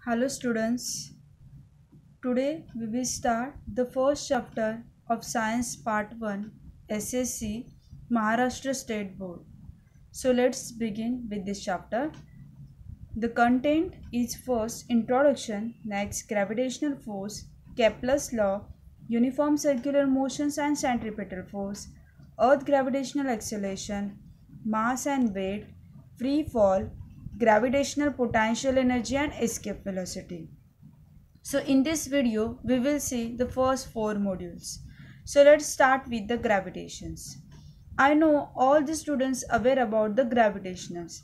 Hello students, today we will start the first chapter of Science Part 1 SSC Maharashtra State Board. So let's begin with this chapter. The content is first introduction, next gravitational force, Kepler's law, uniform circular motions and centripetal force, earth gravitational acceleration, mass and weight, free fall, gravitational potential energy and escape velocity. So in this video, we will see the first four modules. So let's start with the gravitations. I know all the students aware about the gravitationals.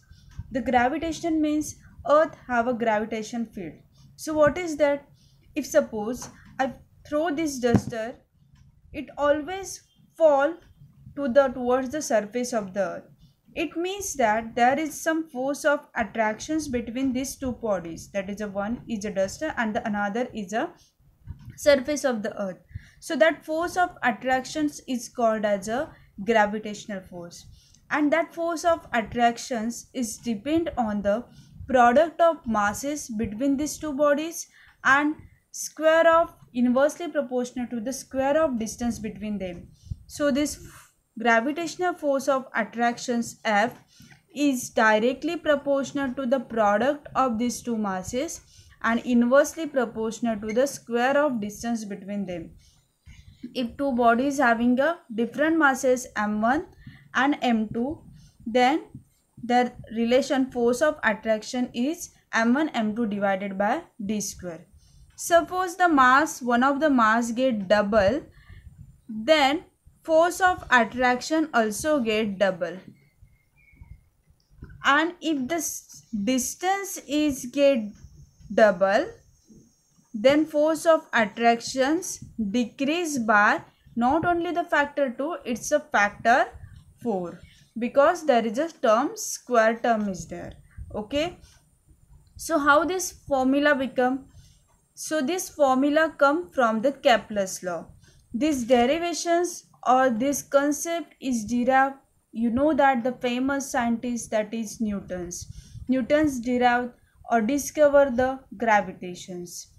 The gravitation means Earth have a gravitation field. So what is that? If suppose I throw this duster, it always fall towards the surface of the Earth. It means that there is some force of attractions between these two bodies. That is, one is a duster and the another is a surface of the Earth. So that force of attractions is called as a gravitational force, and that force of attractions is depend on the product of masses between these two bodies and square of inversely proportional to the square of distance between them. So this gravitational force of attractions F is directly proportional to the product of these two masses and inversely proportional to the square of distance between them. If two bodies having a different masses m1 and m2, then their relation force of attraction is m1 m2 divided by d square. Suppose the mass, one of the mass get double, then force of attraction also get double. And if the distance is get double, then force of attractions decrease by not only the factor 2, it's a factor 4, because there is a term, square term is there. Okay, so how this formula become? So this formula come from the Kepler's law. These derivations or this concept is derived, you know that the famous scientist, that is Newton's derived or discover the gravitations.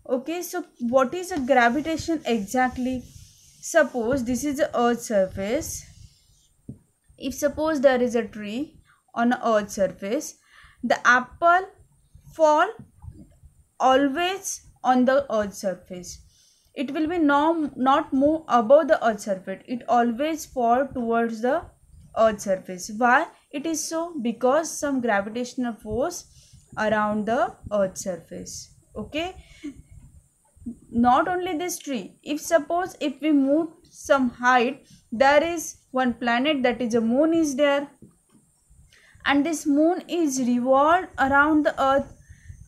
Okay, so what is a gravitation exactly? Suppose this is the earth surface. If suppose there is a tree on the earth surface, the apple fall always on the earth surface. It will be not move above the earth surface. It always fall towards the earth surface. Why it is so? Because some gravitational force around the earth surface. Okay, not only this tree, if suppose if we move some height, there is one planet, that is a moon is there, and this moon is revolved around the earth.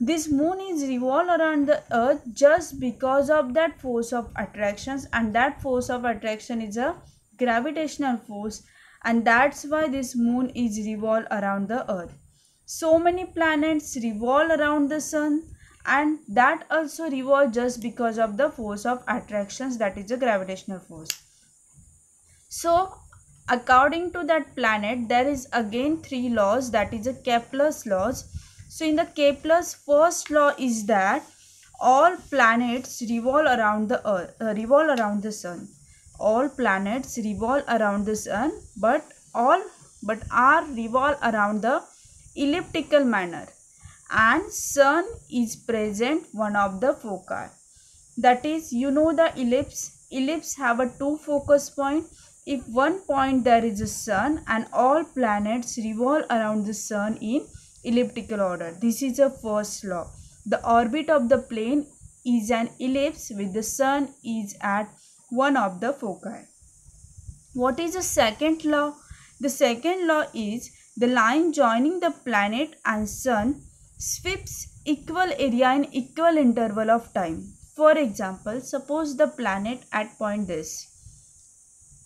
This moon is revolved around the earth just because of that force of attractions, and that force of attraction is a gravitational force, and that's why this moon is revolved around the earth. So many planets revolve around the sun, and that also revolve just because of the force of attractions, that is a gravitational force. So according to that planet, there is again three laws, that is a Kepler's laws. So in the Kepler's first law is that all planets revolve around the earth, revolve around the sun. All planets revolve around the sun, but are revolve around the elliptical manner, and sun is present one of the foci. That is, you know the ellipse have a two focus point. If one point there is a sun, and all planets revolve around the sun in elliptical order. This is the first law. The orbit of the plane is an ellipse with the sun is at one of the foci. What is the second law? The second law is the line joining the planet and sun sweeps equal area in equal interval of time. For example, suppose the planet at point this,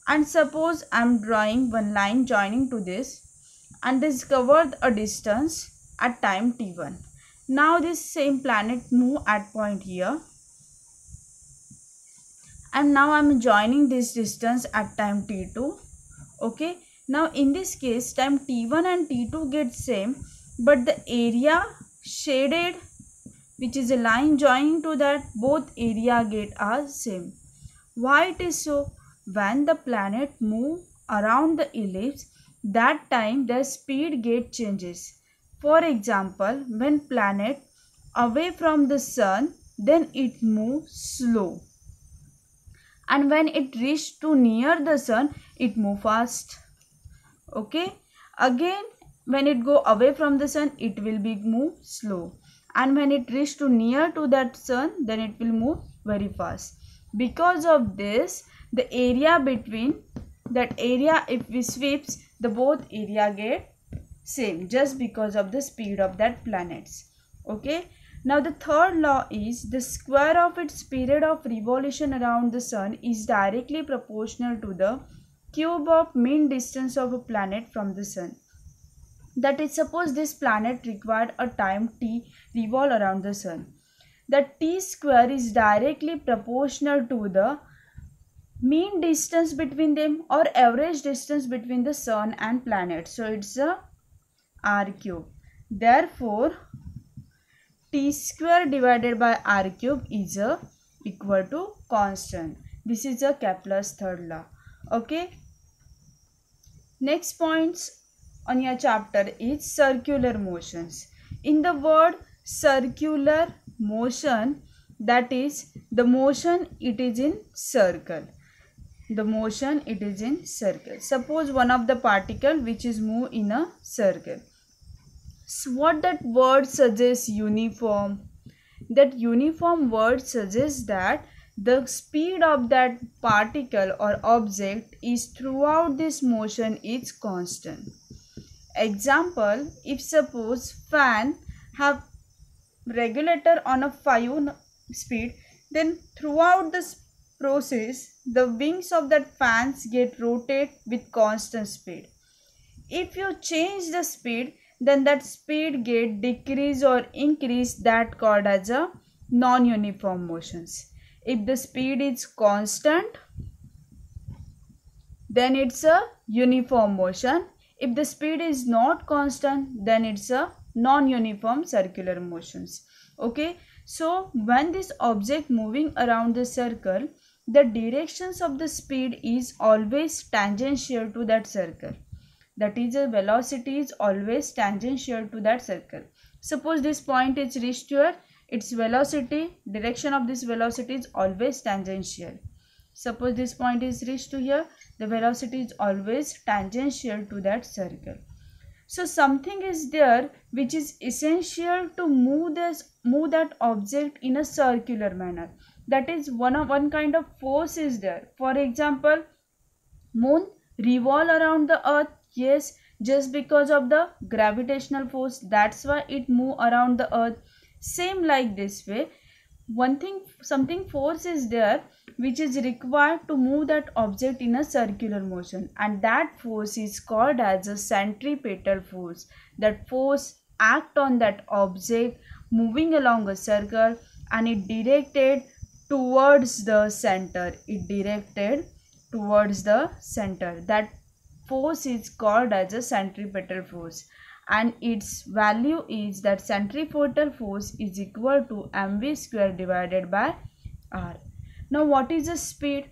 and suppose I am drawing one line joining to this, and this covered a distance at time t1. Now this same planet move at point here, and now I am joining this distance at time t2. Okay, now in this case time t1 and t2 get same, but the area shaded which is a line joining to that both area get are same. Why it is so? When the planet move around the ellipse, that time their speed get changes. For example, when planet away from the sun, then it moves slow, and when it reach to near the sun, it move fast. Okay, again when it go away from the sun, it will be move slow, and when it reach to near to that sun, then it will move very fast. Because of this, the area between that area, if we sweeps, the both area get same just because of the speed of that planets. Okay, now the third law is the square of its period of revolution around the sun is directly proportional to the cube of mean distance of a planet from the sun. That is, suppose this planet required a time t revolve around the sun. The t square is directly proportional to the mean distance between them or average distance between the sun and planet. So it's a r cube. Therefore, t square divided by r cube is equal to constant. This is a Kepler's third law. Okay. Next points on your chapter is circular motions. In the word circular motion, that is the motion it is in circle. The motion it is in circle. Suppose one of the particle which is move in a circle. So what that word suggests? Uniform. That uniform word suggests that the speed of that particle or object is throughout this motion is constant. Example, if suppose fan have regulator on a 5 speed, then throughout this process the wings of that fans get rotate with constant speed. If you change the speed, then that speed get decrease or increase, that called as a non-uniform motions. If the speed is constant, then it's a uniform motion. If the speed is not constant, then it's a non-uniform circular motions. Okay, so when this object moving around the circle, the directions of the speed is always tangential to that circle. That is, the velocity is always tangential to that circle. Suppose this point is reached here, its velocity, direction of this velocity is always tangential. Suppose this point is reached to here, the velocity is always tangential to that circle. So something is there which is essential to move that object in a circular manner. That is, one kind of force is there. For example, moon revolve around the earth. Yes, just because of the gravitational force, that's why it move around the earth. Same like this way, something force is there which is required to move that object in a circular motion, and that force is called as a centripetal force. That force act on that object moving along a circle, and it directed towards the center. That force is called as a centripetal force, and its value is that centripetal force is equal to mv square divided by r. Now what is the speed?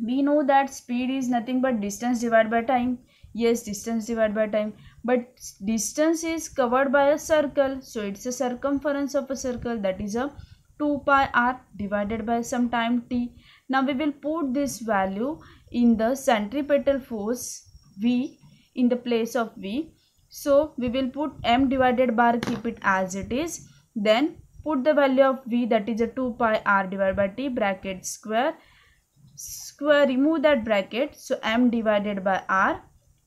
We know that speed is nothing but distance divided by time. Yes, distance divided by time, but distance is covered by a circle, so it's a circumference of a circle, that is a 2 pi r divided by some time t. Now we will put this value in the centripetal force v in the place of v. So we will put m divided by r, keep it as it is, then put the value of v, that is a 2 pi r divided by t, bracket square, remove that bracket, so m divided by r,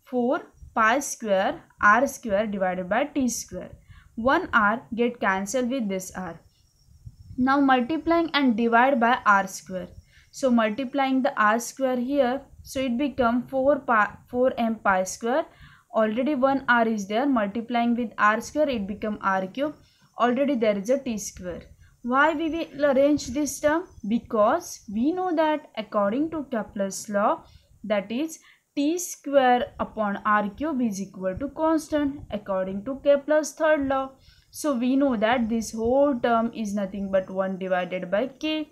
4 pi square r square divided by t square. 1 r get cancelled with this r. Now multiplying and divide by r square. So multiplying the r square here, so it become 4m pi square. Already 1 r is there, multiplying with r square it become r cube. Already there is a t square. Why we will arrange this term? Because we know that according to Kepler's law, that is t square upon r cube is equal to constant according to Kepler's third law. So we know that this whole term is nothing but 1 divided by k.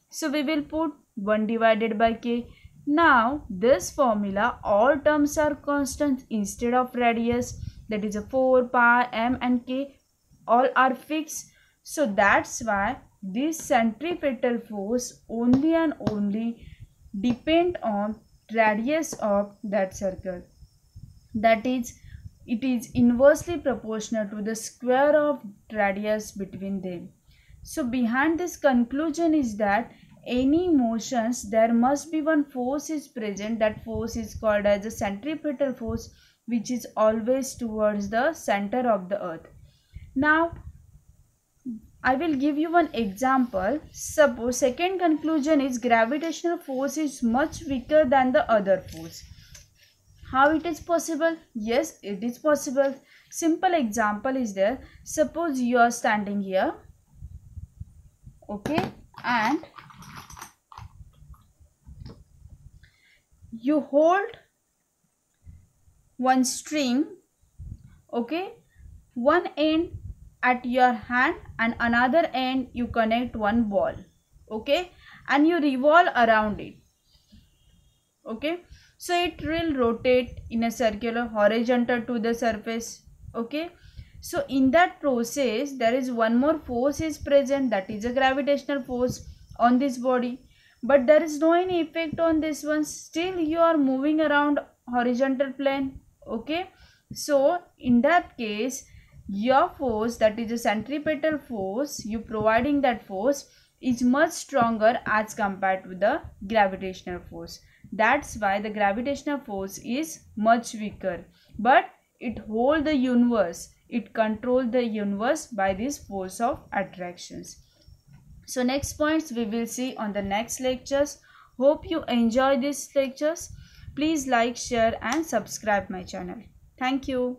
So we will put 1 divided by k. Now this formula, all terms are constant instead of radius, that is a 4, pi, m and k, all are fixed. So that's why this centripetal force only and only depend on radius of that circle. That is, it is inversely proportional to the square of radius between them. So behind this conclusion is that any motions, there must be one force is present. That force is called as a centripetal force, which is always towards the center of the earth. Now I will give you one example. Suppose second conclusion is gravitational force is much weaker than the other force. How it is possible? Yes, it is possible. Simple example is there. Suppose you are standing here, okay, and you hold one string, okay, one end at your hand and another end you connect one ball, okay, and you revolve around it, okay. So it will rotate in a circular horizontal to the surface, okay. So in that process there is one more force is present, that is a gravitational force on this body, but there is no any effect on this one. Still you are moving around horizontal plane, okay. So in that case your force, that is a centripetal force, you providing that force is much stronger as compared to the gravitational force. That's why the gravitational force is much weaker, but it holds the universe, it controls the universe by this force of attractions. So next points we will see on the next lectures. Hope you enjoy these lectures. Please like, share and subscribe my channel. Thank you.